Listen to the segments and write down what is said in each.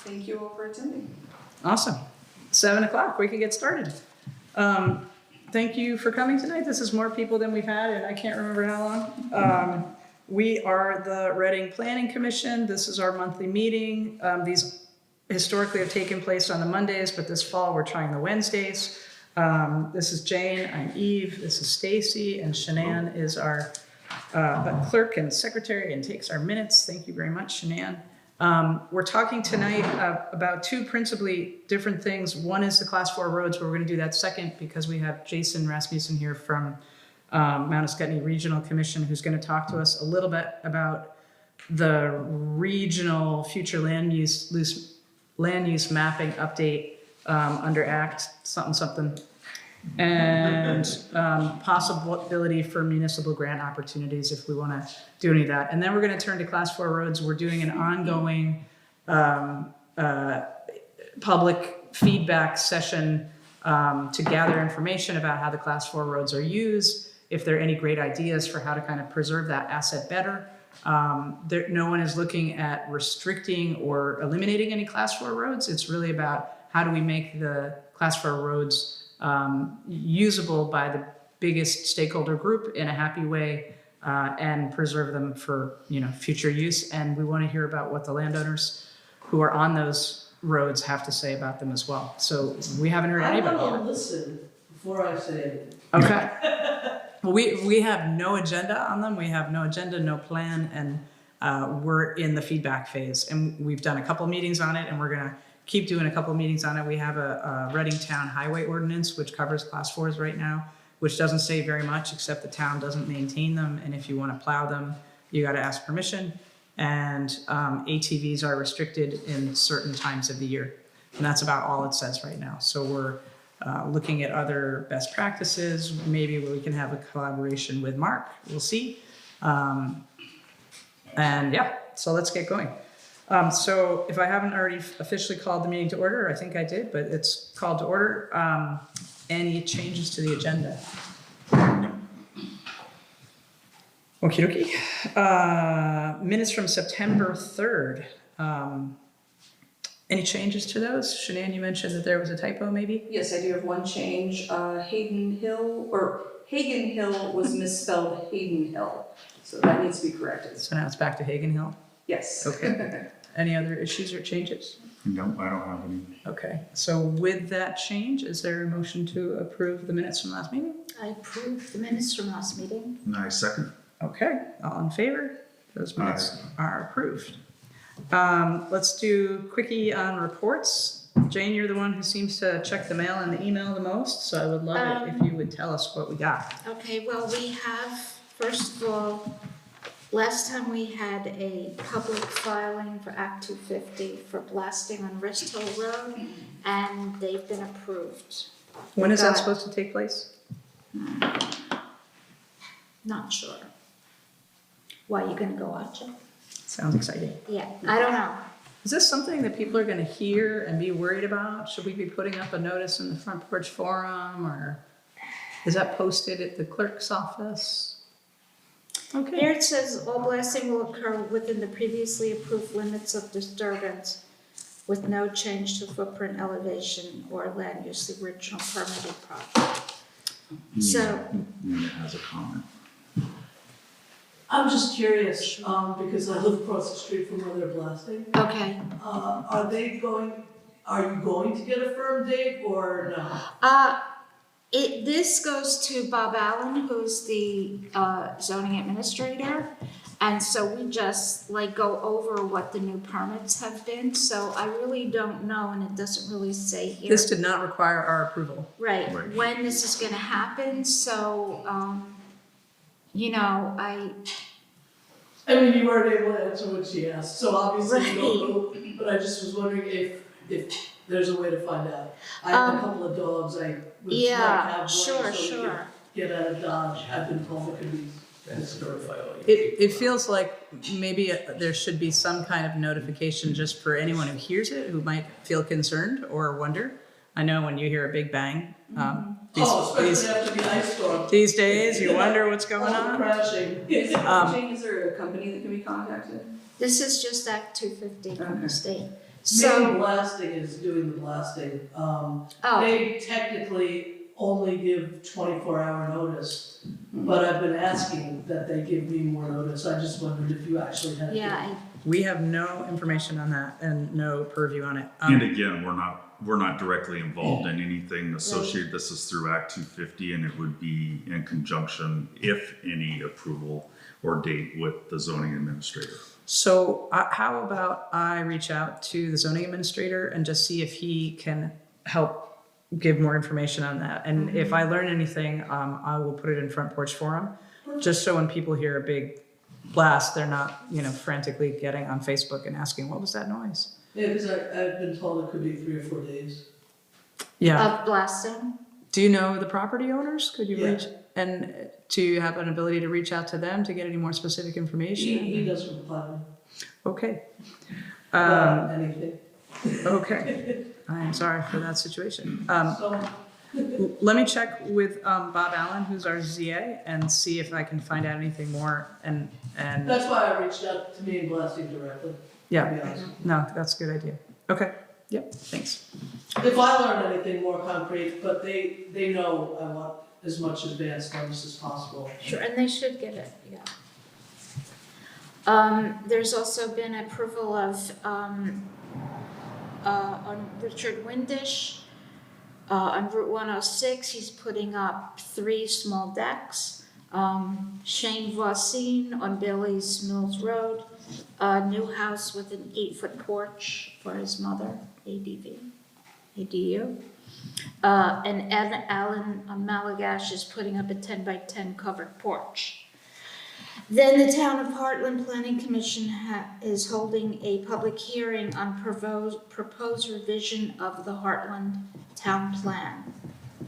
Thank you all for attending. Awesome. 7 o'clock, we can get started. Thank you for coming tonight. This is more people than we've had, and I can't remember how long. We are the Reading Planning Commission. This is our monthly meeting. These historically have taken place on the Mondays, but this fall we're trying the Wednesdays. This is Jane, I'm Eve, this is Stacy, and Shanann is our clerk and secretary and takes our minutes. Thank you very much, Shanann. We're talking tonight about two principally different things. One is the Class 4 roads, but we're going to do that second because we have Jason Rasmussen here from Mount Escutney Regional Commission who's going to talk to us a little bit about the regional future land use mapping update under Act something, and possibility for municipal grant opportunities if we want to do any of that. And then we're going to turn to Class 4 roads. We're doing an ongoing public feedback session to gather information about how the Class 4 roads are used, if there are any great ideas for how to kind of preserve that asset better. No one is looking at restricting or eliminating any Class 4 roads. It's really about how do we make the Class 4 roads usable by the biggest stakeholder group in a happy way and preserve them for future use. And we want to hear about what the landowners who are on those roads have to say about them as well. So we haven't heard anybody yet. I want to listen before I say anything. Okay. Well, we have no agenda on them. We have no agenda, no plan, and we're in the feedback phase. And we've done a couple meetings on it, and we're going to keep doing a couple meetings on it. We have a Reading Town Highway Ordinance, which covers Class 4s right now, which doesn't say very much, except the town doesn't maintain them. And if you want to plow them, you got to ask permission. And ATVs are restricted in certain times of the year. And that's about all it says right now. So we're looking at other best practices. Maybe we can have a collaboration with Mark. We'll see. And yeah, so let's get going. So if I haven't already officially called the meeting to order, I think I did, but it's called to order. Any changes to the agenda? Okie dokie. Minutes from September 3rd. Any changes to those? Shanann, you mentioned that there was a typo maybe? Yes, I do have one change. Hagen Hill was misspelled Hayden Hill. So that needs to be corrected. So now it's back to Hagen Hill? Yes. Okay. Any other issues or changes? No, I don't have any. Okay, so with that change, is there a motion to approve the minutes from last meeting? I approve the minutes from last meeting. Nice second. Okay, all in favor? Those minutes are approved. Let's do quickie on reports. Jane, you're the one who seems to check the mail and the email the most, so I would love it if you would tell us what we got. Okay, well, we have, first of all, last time we had a public filing for Act 250 for blasting on Rest Hill Road, and they've been approved. When is that supposed to take place? Not sure. Why, you gonna go watch it? Sounds exciting. Yeah, I don't know. Is this something that people are gonna hear and be worried about? Should we be putting up a notice in the Front Porch Forum, or is that posted at the clerk's office? Okay. Here it says, all blasting will occur within the previously approved limits of disturbance with no change to footprint elevation or land use, the original permitted project. So, Nina has a comment. I'm just curious, because I live across the street from where they're blasting. okay. Are you going to get a firm date or no? This goes to Bob Allen, who's the zoning administrator. And so we just go over what the new permits have been. So I really don't know, and it doesn't really say here. This did not require our approval. Right, when this is gonna happen, so, I mean, you weren't able to answer what she asked, so obviously you don't know, but I just was wondering if there's a way to find out. I have a couple of dogs, I would like to have one so we could get out of Dodge. I've been told it could be It feels like maybe there should be some kind of notification just for anyone who hears it, who might feel concerned or wonder. I know when you hear a big bang, especially after the ice storm. these days, you wonder what's going All the on. crashing. Jane, is there a company that can be contacted? this is just Act 250 from the state. So, Blasting is doing the blasting. oh, They technically only give 24-hour notice, but I've been asking that they give me more notice. I just wondered if you actually had. yeah, We have no information on that and no purview on it. And again, we're not directly involved in anything associated. This is through Act 250, and it would be in conjunction, if any, approval or date with the zoning administrator. So how about I reach out to the zoning administrator and just see if he can help give more information on that. And if I learn anything, I will put it in Front Porch Forum, just so when people hear a big blast, they're not, frantically getting on Facebook and asking, what was that noise? Yeah, because I've been told it could be 3 or 4 days. Yeah. of blasting. Do you know the property owners? Could you Yeah. reach, and do you have an ability to reach out to them to get any more specific information? He doesn't reply to me Okay. about anything. Okay. I am sorry for that situation. So, Let me check with Bob Allen, who's our ZA, and see if I can find out anything more. And that's why I reached out to me and Blasting directly, to yeah, be honest. no, that's a good idea. Okay. Yep. Thanks. If I learn anything more concrete, but they know I want as much advance notice as possible. Sure, and they should get it, yeah. There's also been approval of, on Richard Windish, on Route 106, he's putting up 3 small decks. Shane Voisin on Bailey's Mills Road, a new house with an 8-foot porch for his mother, ADU. And Ed Allen on Malagash is putting up a 10-by-10 covered porch. Then the Town of Heartland Planning Commission is holding a public hearing on proposed revision of the Heartland Town Plan,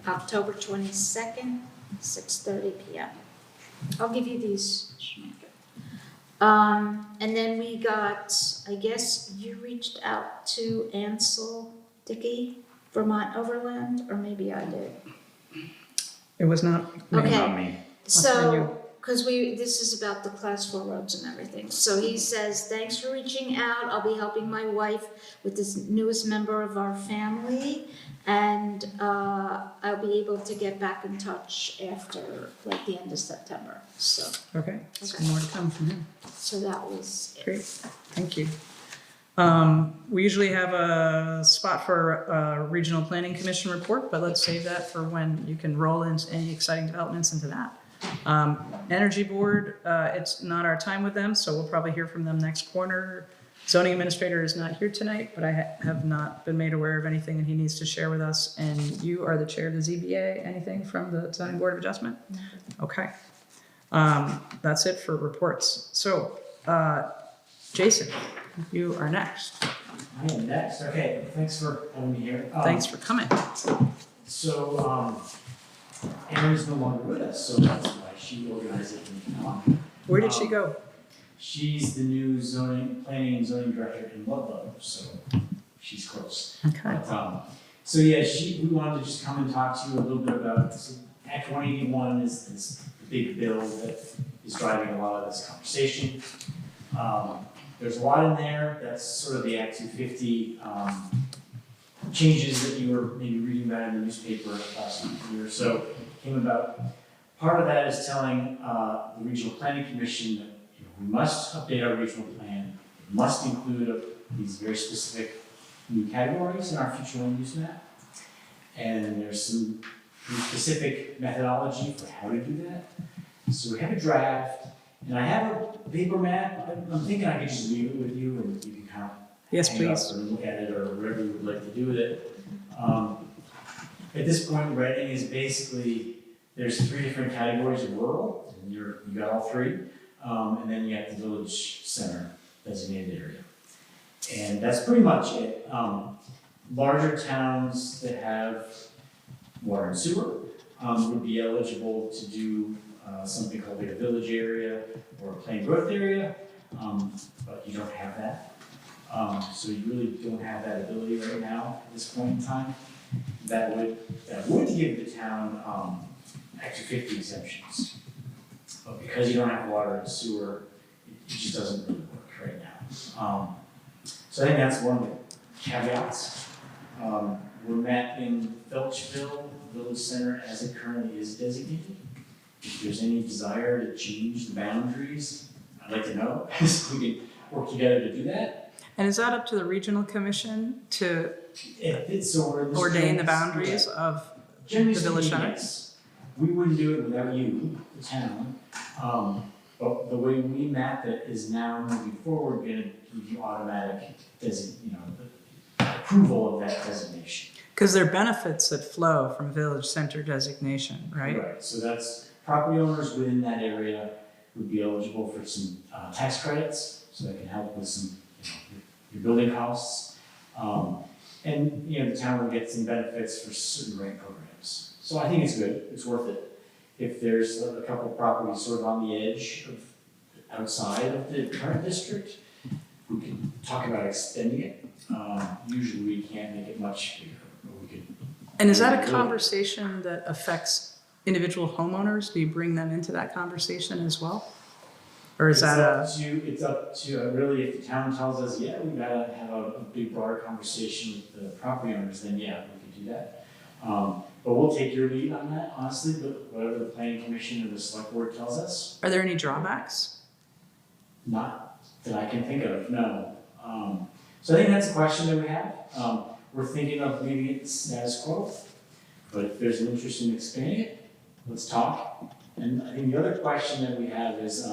October 22nd, 6:30 p.m. I'll give you these. And then we got, I guess you reached out to Ansel Dickey, Vermont Overland, or maybe I did. It was not me. Okay. Not me. send you. So, because this is about the class 4 roads and everything. So he says, thanks for reaching out. I'll be helping my wife with this newest member of our family. And I'll be able to get back in touch after like the end of September. So Okay. So Okay. more to come from him. that was it. Great. Thank you. We usually have a spot for a regional planning commission report, but let's save that for when you can roll into any exciting developments into that. Energy board, it's not our time with them, so we'll probably hear from them next quarter. Zoning administrator is not here tonight, but I have not been made aware of anything that he needs to share with us. And you are the chair of the ZBA. Anything from the zoning board of adjustment? Okay. That's it for reports. So, Jason, you are next. I am next. Okay, thanks for having me here. Thanks for coming. So, Erin's no longer with us, so that's why she organized it. Where did she go? She's the new planning and zoning director in Ludlow, so she's close. Okay. But, so yeah, we wanted to just come and talk to you a little bit about this. Act 181 is this big bill that is driving a lot of this conversation. There's a lot in there. That's sort of the Act 250 changes that you were maybe reading about in the newspaper last year or so came about. Part of that is telling the Regional Planning Commission that we must update our regional plan. It must include these very specific new categories in our future land use map. And there's some specific methodology for how to do that. So we have a draft, and I have a paper map. I'm thinking I could just leave it with you, and you can kind of Yes, hang it up please. or look at it, or whatever you would like to do with it. At this point, Reading is basically, there's 3 different categories of rural, and you got all 3. And then you have the village center designated area. And that's pretty much it. Larger towns that have water and sewer would be eligible to do something called like a village area or a planned growth area, but you don't have that. So you really don't have that ability right now at this point in time. That would give the town Act 250 exemptions. But because you don't have water and sewer, it just doesn't really work right now. So I think that's one of caveats. We're mapping Felchville Village Center as it currently is designated. If there's any desire to change the boundaries, I'd like to know, so we can work together to do that. And is that up to the regional commission to So where this ordain the goes- boundaries of Generally the village speaking, center? yes. We wouldn't do it without you, the town. But the way we map it is now moving forward, we're gonna give you automatic approval of that designation. Because there are benefits that flow from village center designation, right? So that's, property owners within that area would be eligible for some tax credits, so that can help with some, your building costs. And, the town will get some benefits for certain rent programs. So I think it's good, it's worth it. If there's a couple of properties sort of on the edge of, outside of the current district, we can talk about extending it. Usually we can't make it much bigger, but we could. And is that a conversation that affects individual homeowners? Do you bring them into that conversation as well? Or is that It's up to, really, if the town tells us, yeah, we gotta have a big broader conversation with the property owners, then yeah, we could do that. But we'll take your lead on that, honestly, but whatever the planning commission or the select board tells us, are there any drawbacks? not that I can think of, no. So I think that's a question that we have. We're thinking of leaving it status quo, but if there's an interest in expanding it, let's talk. And I think the other question that we have is,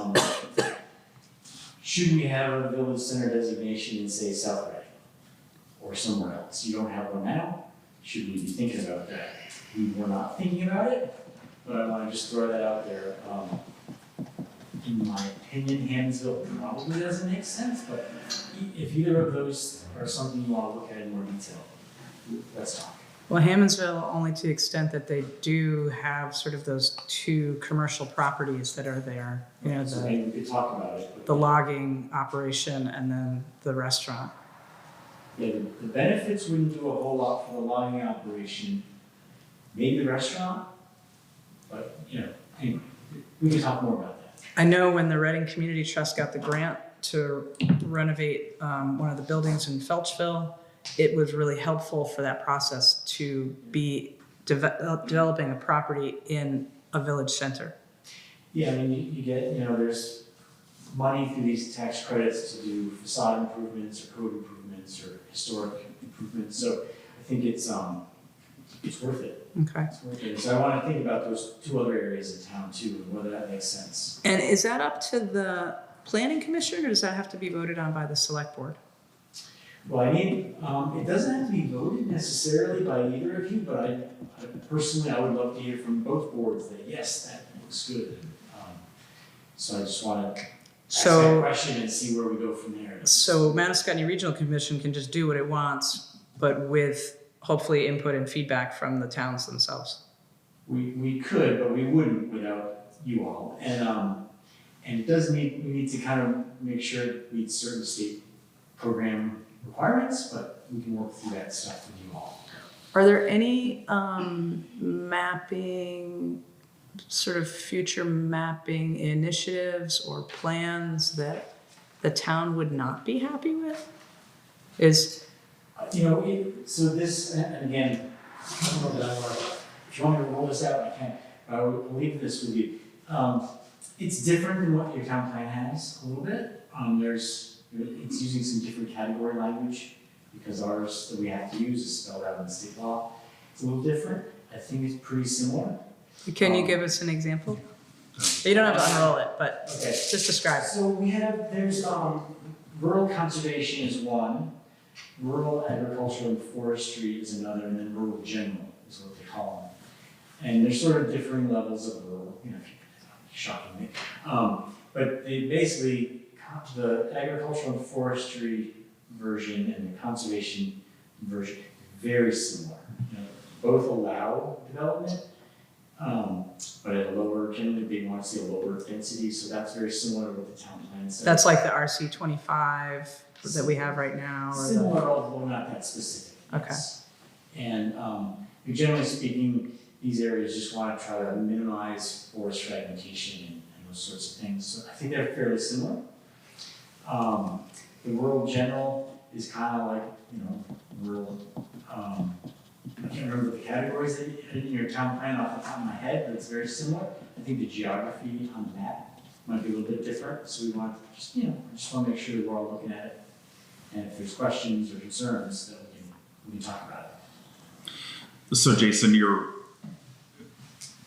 should we have a village center designation in, say, South Reading or somewhere else? You don't have one now. Should we be thinking about that? We were not thinking about it, but I want to just throw that out there. In my opinion, Hammonsville probably doesn't make sense, but if either of those are something you want to look at in more detail, let's talk. Well, Hammonsville, only to the extent that they do have sort of those two commercial properties that are there. So maybe we could talk about it. But the logging operation and then the restaurant. yeah, the benefits wouldn't do a whole lot for the logging operation, maybe the restaurant, but, anyway, we can talk more about that. I know when the Reading Community Trust got the grant to renovate one of the buildings in Felchville, it was really helpful for that process to be developing a property in a village center. Yeah, I mean, you get, there's money through these tax credits to do facade improvements or code improvements or historic improvements, so I think it's worth it. Okay. It's worth it. So I want to think about those two other areas in town too, and whether that makes sense. And is that up to the planning commission or does that have to be voted on by the select board? Well, it doesn't have to be voted necessarily by either of you, but I personally, I would love to hear from both boards that, yes, that looks good. So I just want to ask that question and see where we go from there. So Manascutney Regional Commission can just do what it wants, but with hopefully input and feedback from the towns themselves. We could, but we wouldn't without you all. And it does we need to kind of make sure it meets certain state program requirements, but we can work through that stuff with you all. Are there any mapping, sort of future mapping initiatives or plans that the town would not be happy with? So this, and again, I don't know that I want to, if you want me to roll this out, I can. I will leave this with you. It's different than what your town plan has a little bit. It's using some different category language because ours that we have to use is spelled out in the state law. It's a little different. I think it's pretty similar. Can you give us an example? You don't have to unroll it, but Okay. just describe it. So there's rural conservation is one, rural agriculture and forestry is another, and then rural general is what they call them. And there's sort of differing levels of rural, shockingly. But they basically, the agricultural and forestry version and the conservation version, very similar. Both allow development, but at a lower, generally they want to see a lower density, so that's very similar to what the town plan says. That's like the RC 25 that we have right now? Or Similar, although not that specific. Okay. Yes. And generally speaking, these areas just want to try to minimize forest fragmentation and those sorts of things. So I think they're fairly similar. The rural general is kind of like, rural, I can't remember the categories that in your town plan off the top of my head, but it's very similar. I think the geography on the map might be a little bit different, so we want to just, just want to make sure that we're all looking at it. And if there's questions or concerns, that we can talk about it. So Jason,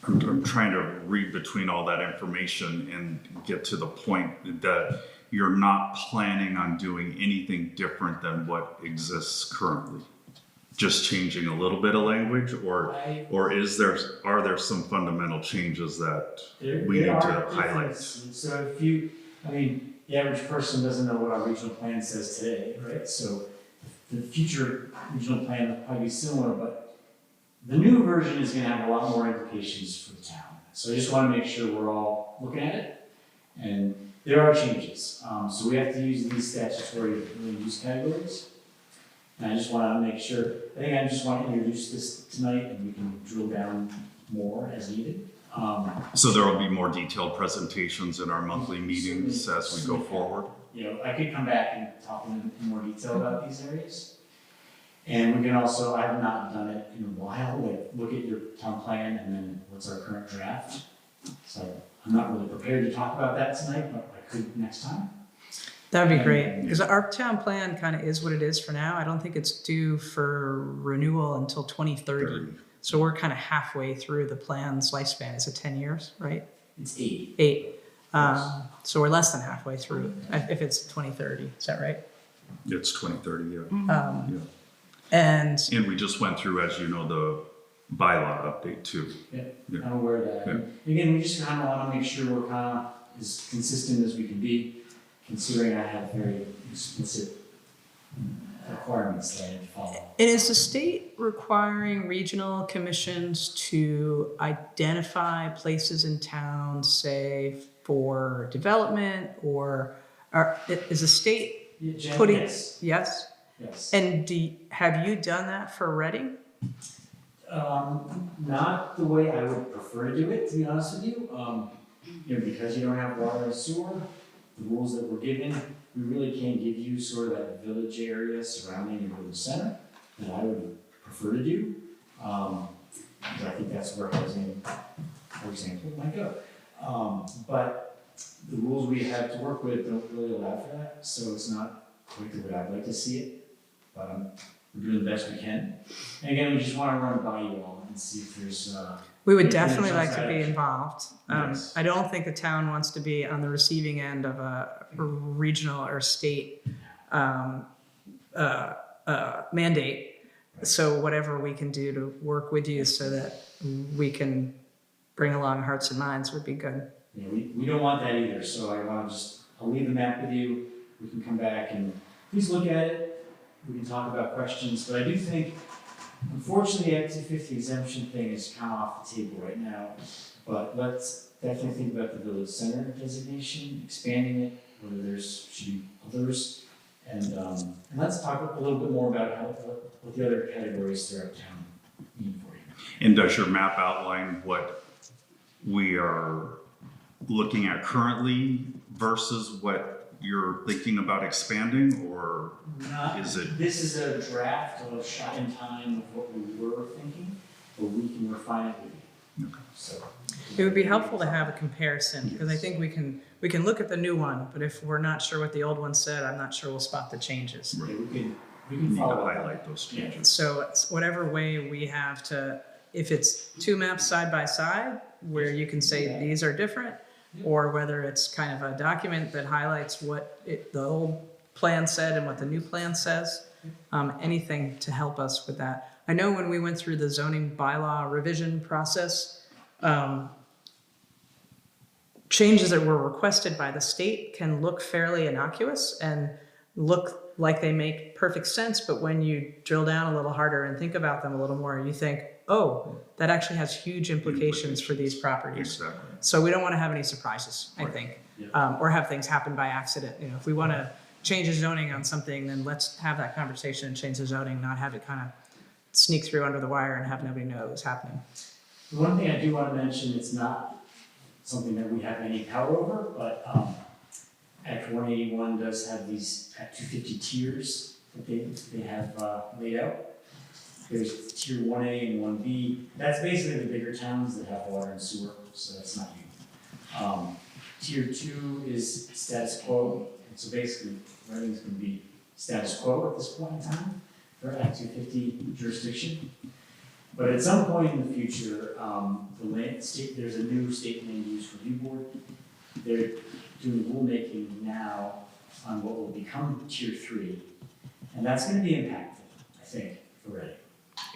I'm trying to read between all that information and get to the point that you're not planning on doing anything different than what exists currently. Just changing a little bit of language, or are there some fundamental changes that we need to highlight? So the average person doesn't know what our regional plan says today, right? So the future regional plan will probably be similar, but the new version is gonna have a lot more implications for the town. So I just wanna make sure we're all looking at it, and there are changes. So we have to use these statutory use categories. And I just want to make sure, I just want to introduce this tonight and we can drill down more as needed. So there will be more detailed presentations in our monthly meetings as we go forward? I could come back and talk in more detail about these areas. And we can also, I have not done it in a while, like look at your town plan and then what's our current draft. So I'm not really prepared to talk about that tonight, but I could next time. That would be great, because our town plan kind of is what it is for now. I don't think it's due for renewal until 2030. So we're kind of halfway through the plan's lifespan. Is it 10 years, right? It's 8. 8. So we're less than halfway through if it's 2030. Is that right? It's 2030, yeah. Yeah. And we just went through, as you know, the bylaw update too. Yeah, Yeah. I'm aware of that. And again, we just kind of want to make sure we're kind of as consistent as we can be, considering I have very explicit requirements that I have to follow. And is the state requiring regional commissions to identify places in town, say, for development, or is the state Yeah, putting? Yes. Yes? Yes. And have you done that for Reading? Not the way I would prefer to do it, to be honest with you. Because you don't have water and sewer, the rules that we're given, we really can't give you sort of that village area surrounding your village center that I would prefer to do. Because I think that's where housing, for example, might go. But the rules we have to work with don't really allow for that, so it's not quite the way I'd like to see it. But we're doing the best we can. And again, we just want to run it by you all and see if there's We would if there's definitely like to outside be action. involved. Yes. I don't think the town wants to be on the receiving end of a regional or state mandate. So whatever we can do to work with you so that we can bring along hearts and minds would be good. Yeah, we don't want that either, so I'll leave the map with you, we can come back and please look at it, we can talk about questions, but I do think, unfortunately, the Act 250 exemption thing is kind of off the table right now, but let's definitely think about the village center designation, expanding it, whether there's should be others, and let's talk a little bit more about what the other categories throughout town mean for you. And does your map outline what we are looking at currently versus what you're thinking about expanding, or is it? This is a draft of a shot in time of what we were thinking, but we can refine it with you. Okay. So It would be helpful to have a comparison, because I think we can look at the new one, but if we're not sure what the old one said, I'm not sure we'll spot the changes. yeah, we can Need to follow up. highlight those changes. So it's whatever way we have to, if it's two maps side by side, where you can say these are different, or whether it's kind of a document that highlights what the old plan said and what the new plan says, anything to help us with that. I know when we went through the zoning bylaw revision process, changes that were requested by the state can look fairly innocuous and look like they make perfect sense, but when you drill down a little harder and think about them a little more, you think, oh, that actually has huge implications for these properties. Exactly. So we don't want to have any surprises, I think, Yeah. or have things happen by accident. If we want to change the zoning on something, then let's have that conversation and change the zoning, not have it kind of sneak through under the wire and have nobody know what's happening. The one thing I do want to mention, it's not something that we have any power over, but Act 181 does have these Act 250 tiers that they have laid out. There's tier 1A and 1B. That's basically the bigger towns that have water and sewer, so that's not you. Tier 2 is status quo, and so basically Reading's going to be status quo at this point in time for Act 250 jurisdiction. But at some point in the future, there's a new state land use review board. They're doing rulemaking now on what will become tier 3, and that's going to be impactful, I think, for Reading.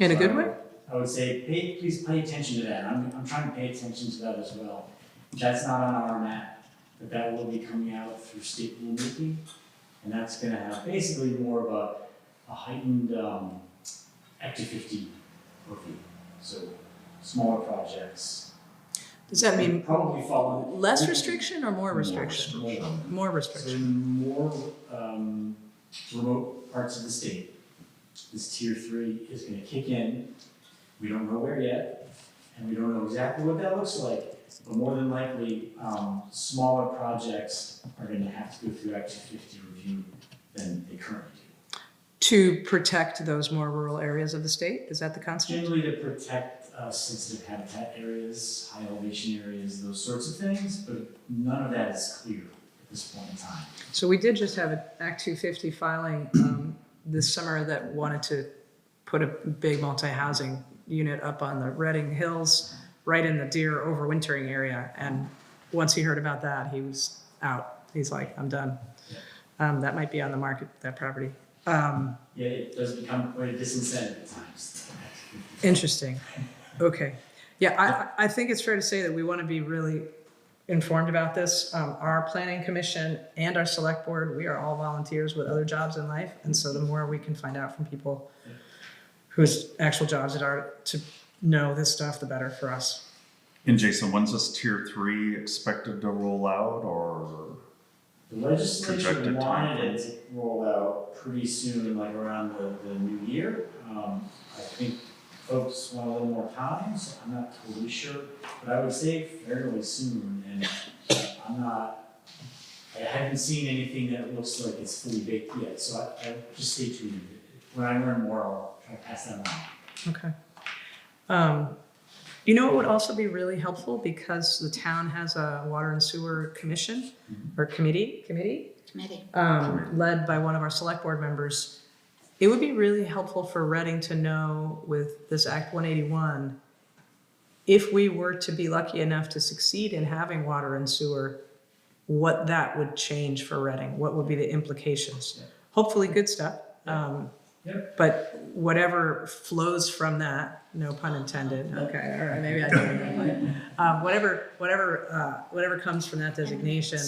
In a good So way? I would say, please pay attention to that. I'm trying to pay attention to that as well. That's not on our map, but that will be coming out through state rulemaking. And that's gonna have basically more of a heightened, Act 250 review. So smaller projects. Does that mean Probably follow. less restriction or more restriction? More So restriction. in more, remote parts of the state, this tier 3 is gonna kick in. We don't know where yet, and we don't know exactly what that looks like, but more than likely, smaller projects are gonna have to go through Act 250 review than they currently do. To protect those more rural areas of the state? Is that the concept? Generally to protect sensitive habitat areas, high elevation areas, those sorts of things, but none of that is clear at this point in time. So we did just have an Act 250 filing this summer that wanted to put a big multi-housing unit up on the Reading Hills, right in the deer overwintering area. And once he heard about that, he was out. He's like, I'm done. That might be on the market, that property. Yeah, it does become quite a disincentive at times. Interesting. Okay. Yeah, I think it's fair to say that we want to be really informed about this. Our planning commission and our select board, we are all volunteers with other jobs in life. And so the more we can find out from people whose actual jobs it are to know this stuff, the better for us. And Jason, when's this tier 3 expected to roll out, or? The legislature Projected wanted timeframe. it to roll out pretty soon, like around the new year. I think folks want a little more time, so I'm not totally sure, but I would say fairly soon, and I haven't seen anything that looks like it's fully baked yet, so I just stay tuned. When I learn more, I'll try to pass that on. Okay. You know, it would also be really helpful because the town has a water and sewer commission or committee, Committee. led by one of our select board members. It would be really helpful for Reading to know with this Act 181, if we were to be lucky enough to succeed in having water and sewer, what that would change for Reading, what would be the implications. Yeah. Hopefully good stuff. Yep. Whatever flows from that, no pun intended. Okay, all right, maybe I didn't. Whatever comes from that designation,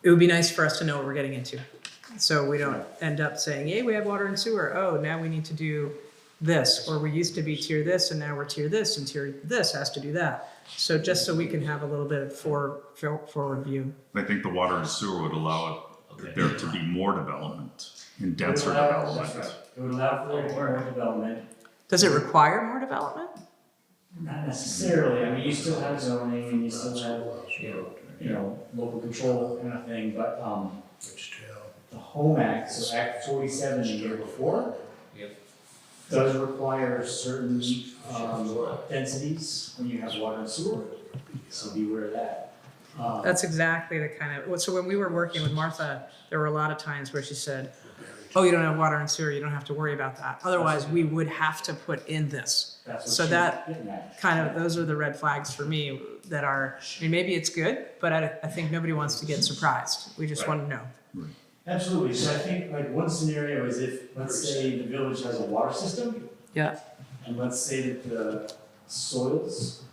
it would be nice for us to know what we're getting into. So we don't end up saying, "Yay, we have water and sewer. Oh, now we need to do this," or we used to be tier this and now we're tier this, and tier this has to do that. So just so we can have a little bit of forward view. I think the water and sewer would allow there to be more development and denser It would allow- development. that's right. It would allow for more development. Does it require more development? Not necessarily, I mean, you still have zoning and you still have, you know, local control kind of thing, but, the Home Act, so Act 47 the year before, does require certain, densities when you have water and sewer, so be aware of that. That's exactly the kind of, so when we were working with Martha, there were a lot of times where she said, oh, you don't have water and sewer, you don't have to worry about that. Otherwise, we would have to put in this. That's what So she's that getting at. kind of, those are the red flags for me that are, I mean, maybe it's good, but I think nobody wants to get surprised. We just want to know. Absolutely, so I think like one scenario is if, let's say the village has a water system, Yeah. and let's say that the soils,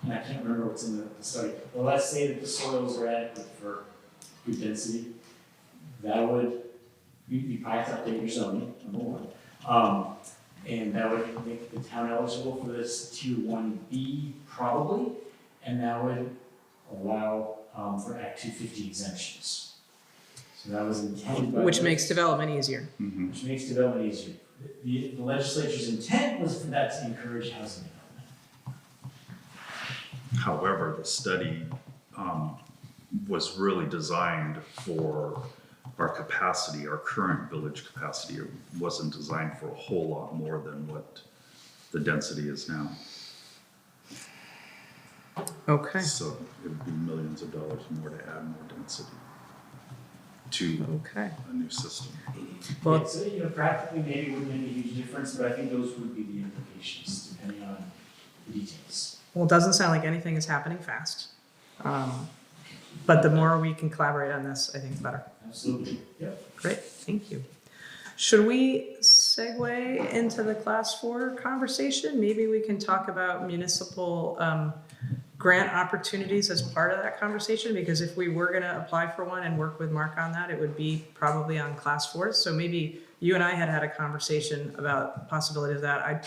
and I can't remember what's in the study, but let's say that the soils are adequate for good density, that would, you probably have to update your zoning, number one. And that would make the town eligible for this tier 1B probably, and that would allow for Act 250 exemptions. So that was intended by. Which makes development easier. Mhm. Which makes development easier. The legislature's intent was for that to encourage housing development. However, the study was really designed for our capacity, our current village capacity, it wasn't designed for a whole lot more than what the density is now. Okay, So it would be millions of dollars more to add more density to okay. a new system. Well- Yeah, so, you know, practically maybe it wouldn't make a huge difference, but I think those would be the implications depending on the details. Well, it doesn't sound like anything is happening fast. But the more we can collaborate on this, I think the better. Absolutely, yep. Great, thank you. Should we segue into the class 4 conversation? Maybe we can talk about municipal grant opportunities as part of that conversation, because if we were gonna apply for one and work with Mark on that, it would be probably on class 4. So maybe you and I had a conversation about the possibility of that.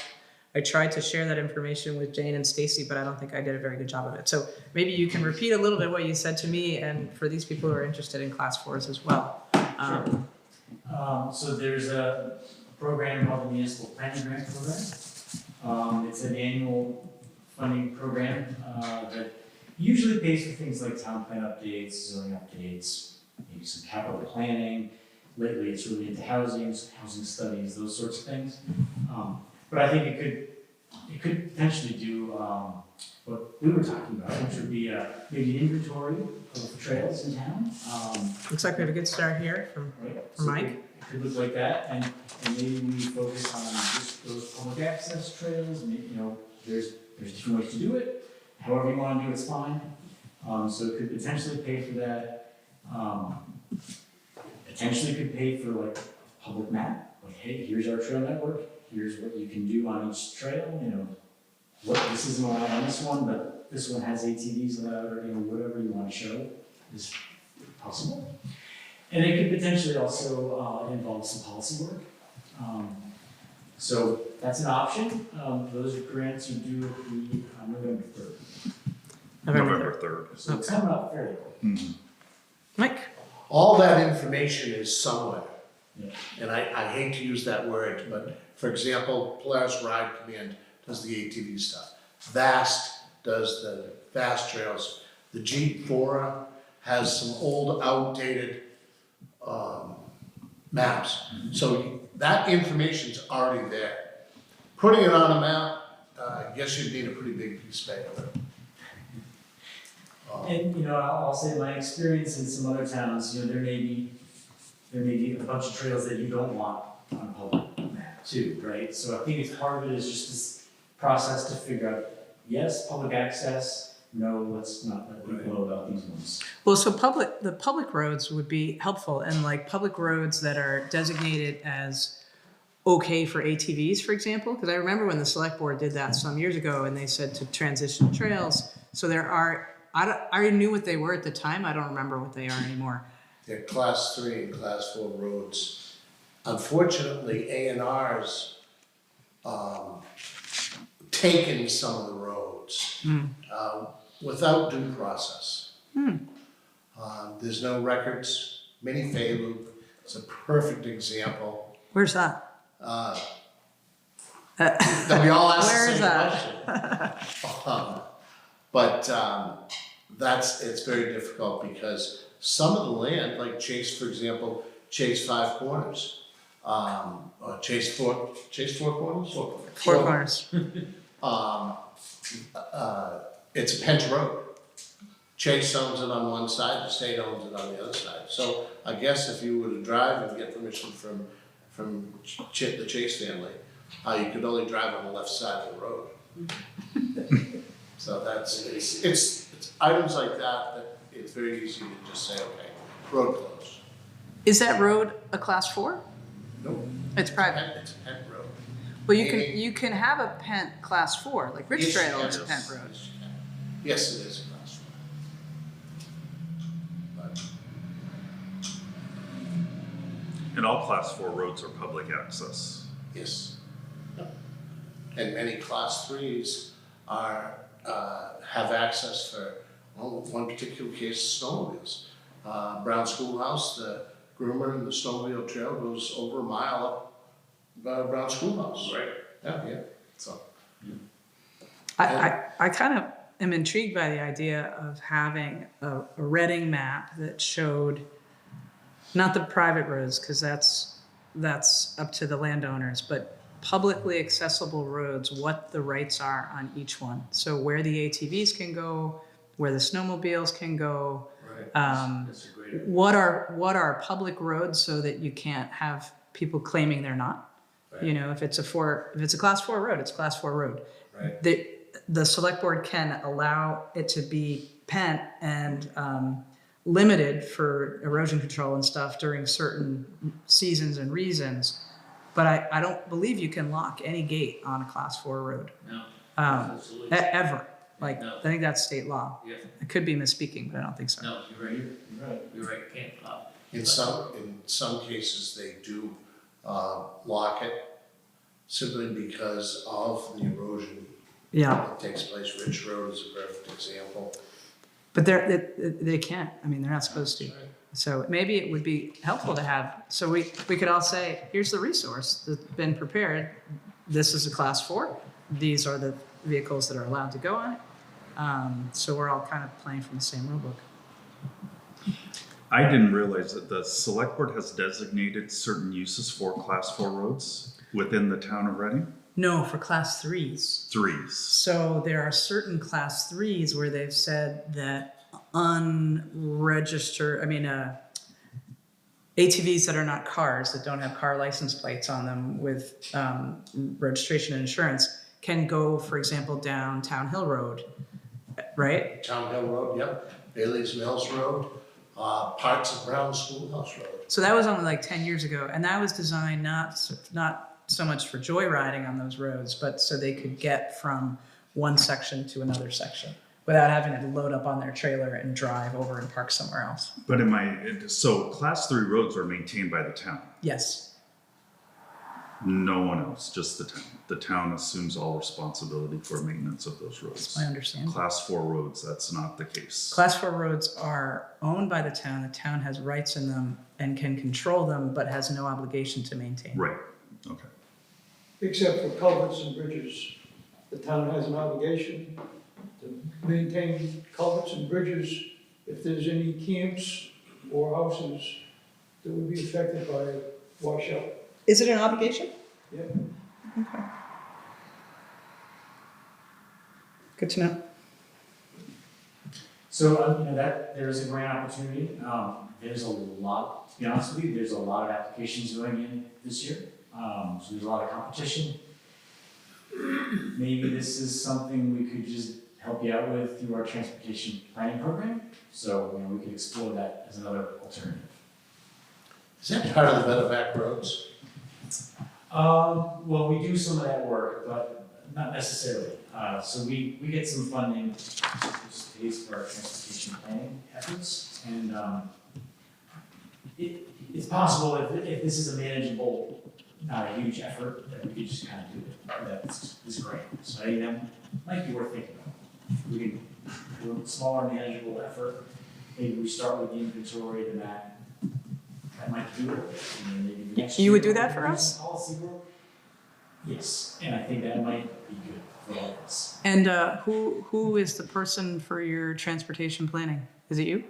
I tried to share that information with Jane and Stacy, but I don't think I did a very good job of it. So maybe you can repeat a little bit what you said to me, and for these people who are interested in class 4s as well. So there's a program called the Municipal Planning Grant Program. It's an annual funding program that usually pays for things like town plan updates, zoning updates, maybe some capital planning. Lately, it's really into housing studies, those sorts of things. But I think it could potentially do what we were talking about, which would be maybe an inventory of trails in town. Looks like we have a good start here from Right? For Mike? It could look like that, and maybe we focus on just those public access trails, you know, there's different ways to do it, however you wanna do it's fine. So it could potentially pay for that, potentially could pay for like a public map, like, hey, here's our trail network, here's what you can do on each trail, you know, this isn't allowed on this one, but this one has ATVs allowed, or, you know, whatever you wanna show is possible. And it could potentially also involve some policy work. So that's an option. Those grants are due on November 3rd. November 3rd. So it's coming up fairly quick. Mike? All that information is somewhere. Yeah. And I hate to use that word, but for example, Polaris Ride Command does the ATV stuff. VAST does the VAST trails. The Jeep Fora has some old outdated maps. So that information's already there. Putting it on a map, I guess you'd need a pretty big piece of paper. And, you know, I'll say my experience in some other towns, you know, there may be a bunch of trails that you don't want on a public map too, right? So I think it's part of it is just this process to figure out, yes, public access, no, let's not let people know about these ones. Well, so the public roads would be helpful, and like public roads that are designated as okay for ATVs, for example, because I remember when the select board did that some years ago, and they said to transition trails. So there are, I knew what they were at the time, I don't remember what they are anymore. They're class 3 and class 4 roads. Unfortunately, A&R's taken some of the roads without due process. There's no records. Mini Fay Loop is a perfect example. Where's that? That we all ask Where the is same that? question. It's very difficult because some of the land, like Chase, for example, Chase 5 Corners, or Chase 4 Corners? Four Corners. It's a Pent Road. Chase owns it on one side, the state owns it on the other side. So I guess if you were to drive and get permission from the Chase family, you could only drive on the left side of the road. So it's items like that it's very easy to just say, okay, road closed. Is that road a class 4? Nope. It's private. It's a Pent Road. Well, you can have a Pent class 4, like Rich Yes, Trail yes, is a Pent road. Yes, it is a class 4. But And all class 4 roads are public access. yes. And many class 3s have access for, one particular case, snowmobiles. Brown Schoolhouse, the groomer and the snowmobile trail goes over a mile up Brown Schoolhouse. Right. Yeah, so. I kind of am intrigued by the idea of having a Reading map that showed Not the private roads, because that's up to the landowners, but publicly accessible roads, what the rights are on each one. So where the ATVs can go, where the snowmobiles can go, Right. That's a great idea. what are public roads so that you can't have people claiming they're not. You know, if it's a class 4 road, it's a class 4 road. Right. The select board can allow it to be pent and limited for erosion control and stuff during certain seasons and reasons. But I don't believe you can lock any gate on a class 4 road, No, absolutely. Ever. Like, No. I think that's state law. yeah, I could be misspeaking, but I don't think so. no, you're right, you're right, can't, In some cases, they do lock it simply because of the erosion Yeah, that takes place. Rich Road is a perfect example. but they can't. I mean, they're not supposed to. So maybe it would be helpful to have, so we could all say, here's the resource that's been prepared. This is a class 4. These are the vehicles that are allowed to go on it. So we're all kind of playing from the same rule book. I didn't realize that the select board has designated certain uses for class 4 roads within the town of Reading. No, for class 3s. 3s. So there are certain class 3s where they've said that unregistered, ATVs that are not cars, that don't have car license plates on them with registration and insurance, can go, for example, down Town Hill Road, right? Town Hill Road, yep. Bailey's Mills Road, parts of Brown Schoolhouse Road. So that was only like 10 years ago, and that was designed not so much for joyriding on those roads, but so they could get from one section to another section without having to load up on their trailer and drive over and park somewhere else. But so class 3 roads are maintained by the town. Yes. No one else, just the town. The town assumes all responsibility for maintenance of those roads. That's my understanding. Class 4 roads, that's not the case. Class 4 roads are owned by the town. The town has rights in them and can control them, but has no obligation to maintain. Right, okay. Except for culverts and bridges. The town has an obligation to maintain culverts and bridges if there's any camps or houses that would be affected by washout. Is it an obligation? Yeah. Okay. Good to know. So, that, there's a grant opportunity, there's a lot, to be honest with you, there's a lot of applications going in this year. So there's a lot of competition. Maybe this is something we could just help you out with through our transportation planning program. So, we could explore that as another alternative. Is that part of the Better Back Roads? Well, we do some of that work, but not necessarily. So we get some funding, which is pays for our transportation planning efforts. And it's possible if this is a manageable, not a huge effort, that we could just kind of do it. That's great. So that might be worth thinking about. We can do a smaller, manageable effort. Maybe we start with the inventory, the map. That might do it. And then maybe the next You would year do that for we'll us? policy work. Yes, and I think that might be good for all of us. And who is the person for your transportation planning? Is it you?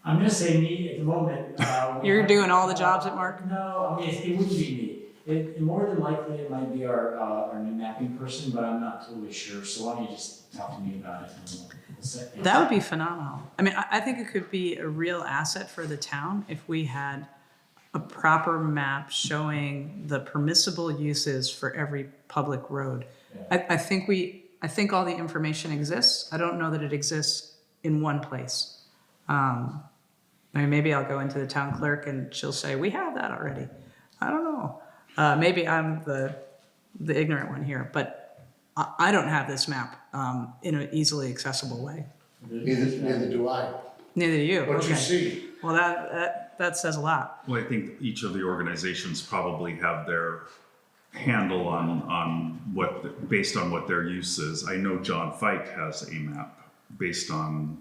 I'm gonna say me at the moment. You're doing all the jobs at Mark? No, it wouldn't be me. It more than likely it might be our new mapping person, but I'm not totally sure. So why don't you just talk to me about it and we'll set things That would up. be phenomenal. I mean, I think it could be a real asset for the town if we had a proper map showing the permissible uses for every public road. Yeah. I think all the information exists. I don't know that it exists in one place. Maybe I'll go into the town clerk and she'll say, we have that already. I don't know. Maybe I'm the ignorant one here, but I don't have this map in an easily accessible way. Neither do I. Neither do you. What you Okay. see, Well, that says a lot. Well, I think each of the organizations probably have their handle on based on what their use is. I know John Fike has a map based on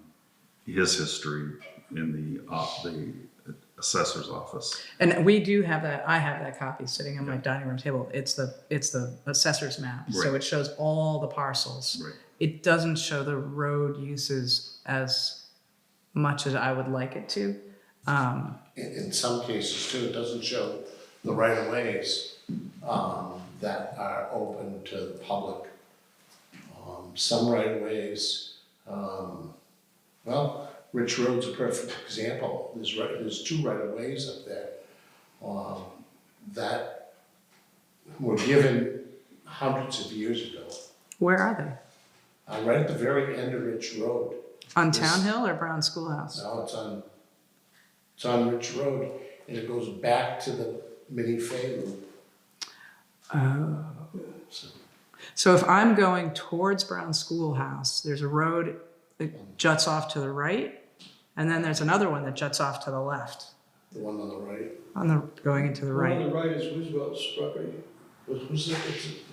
his history in the assessor's office. And we do have that. I have that copy sitting on my dining room table. It's the assessor's map. So Right. it shows all the parcels. Right. It doesn't show the road uses as much as I would like it to. In some cases too, it doesn't show the right-of-ways that are open to the public. Some right-of-ways, well, Rich Road's a perfect example. There's two right-of-ways up there that were given hundreds of years ago. Where are they? Right at the very end of Rich Road. On This- Town Hill or Brown Schoolhouse? Now it's on Rich Road, and it goes back to the mini Fay loop. Oh. So, So if I'm going towards Brown Schoolhouse, there's a road that juts off to the right, and then there's another one that juts off to the left, the one on the right. going into the The one on right. the right is Wiswell's property. Who's it?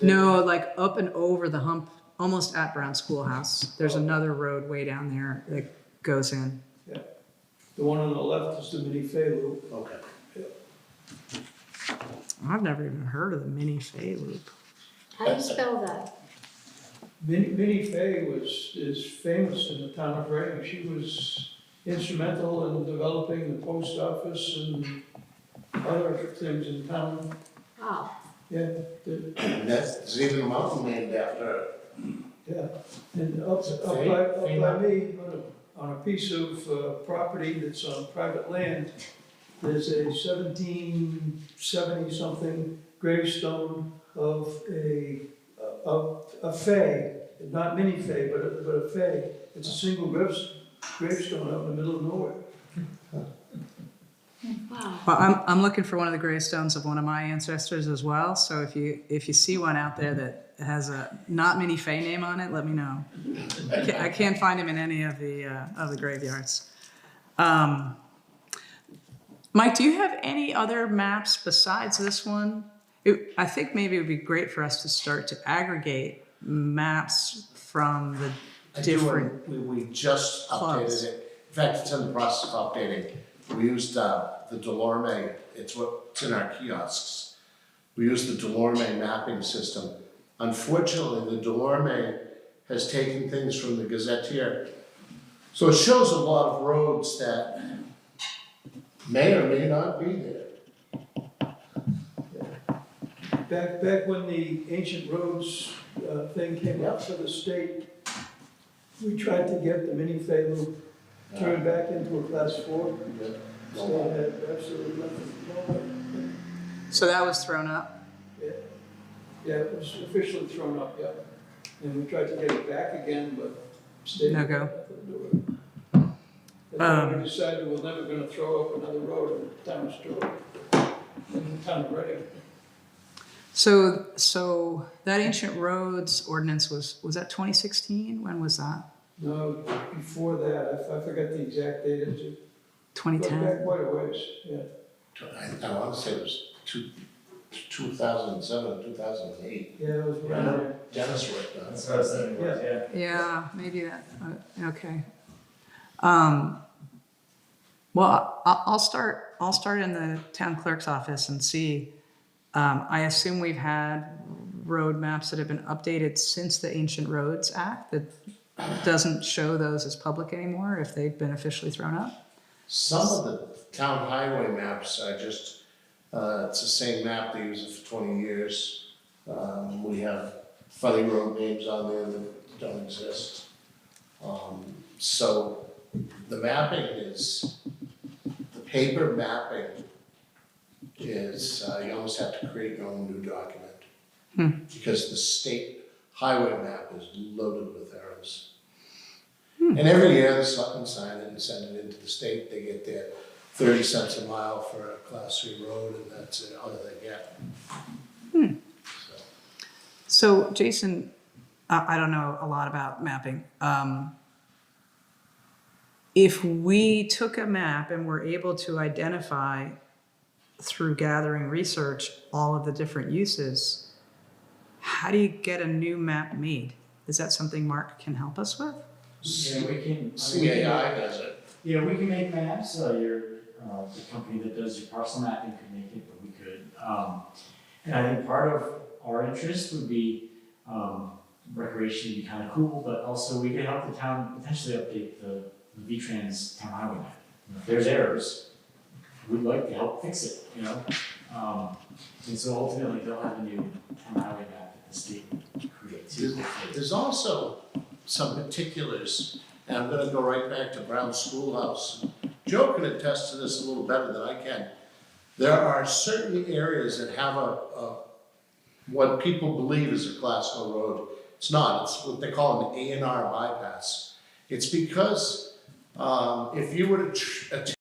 No, like up and over the hump, almost at Brown Schoolhouse. There's another road way down there that goes in. The one on the left is the mini Fay loop. Okay. I've never even heard of the Mini Fay Loop. How do you spell that? Minnie Fay is famous in the town of Reading. She was instrumental in developing the post office and other things in town. Oh, Yeah, And there's even a mountain named after her. yeah. And up by me, on a piece of property that's on private land, there's a 1770-something gravestone of a Fay, not Minnie Fay, but a Fay. It's a single gravestone out in the middle of nowhere. wow. Well, I'm looking for one of the gravestones of one of my ancestors as well. So if you see one out there that has a not Mini Fay name on it, let me know. I can't find him in any of the graveyards. Mike, do you have any other maps besides this one? I think maybe it would be great for us to start to aggregate maps from the I do, different. and we just clubs. updated it. In fact, it's in the process of updating. We used the Delorme, it's what's in our kiosks. We used the Delorme mapping system. Unfortunately, the Delorme has taken things from the Gazetteer. So it shows a lot of roads that may or may not be there. Back when the ancient roads thing came up for the state, we tried to get the Mini Fay loop turned back into a class 4. So it had absolutely nothing. So that was thrown up. Yeah, it was officially thrown up, yeah. And we tried to get it back again, but state. No go. That's why we decided we're never gonna throw up another road in the town of Stowe, in the town of Reading. So that ancient roads ordinance was that 2016? When was that? No, before that, I forgot the exact date, it goes 2010? back quite a ways, yeah. I want to say it was 2007, 2008. Yeah, it was around there. Dennis worked on it. That's what I was saying, yeah. Yeah, maybe that, okay. Well, I'll start in the town clerk's office and see. I assume we've had road maps that have been updated since the Ancient Roads Act that doesn't show those as public anymore if they've been officially thrown up. Some of the town highway maps are just, it's the same map, they use it for 20 years. We have funny road names on there that don't exist. So the mapping is, the paper mapping is, you almost have to create your own new document. Because the state highway map is loaded with errors. And every year, the selectmen sign it and send it into the state, they get their 30 cents a mile for a class 3 road, and that's all they get. So Jason, I don't know a lot about mapping. If we took a map and were able to identify through gathering research all of the different uses, how do you get a new map made? Is that something Mark can help us with? Yeah, we can. CAI does it. Yeah, we can make maps, the company that does your parcel mapping could make it, but we could. And I think part of our interest would be, recreation would be kind of cool, but also we could help the town potentially update the V-Trans town highway map. If there's errors, would like to help fix it, you know? And so ultimately, they'll have a new town highway map that the state creates. There's also some particulars, and I'm gonna go right back to Brown Schoolhouse. Joe can attest to this a little better than I can. There are certain areas that have what people believe is a Glasgow road. It's not, it's what they call an A&R bypass. It's because if you were to attempt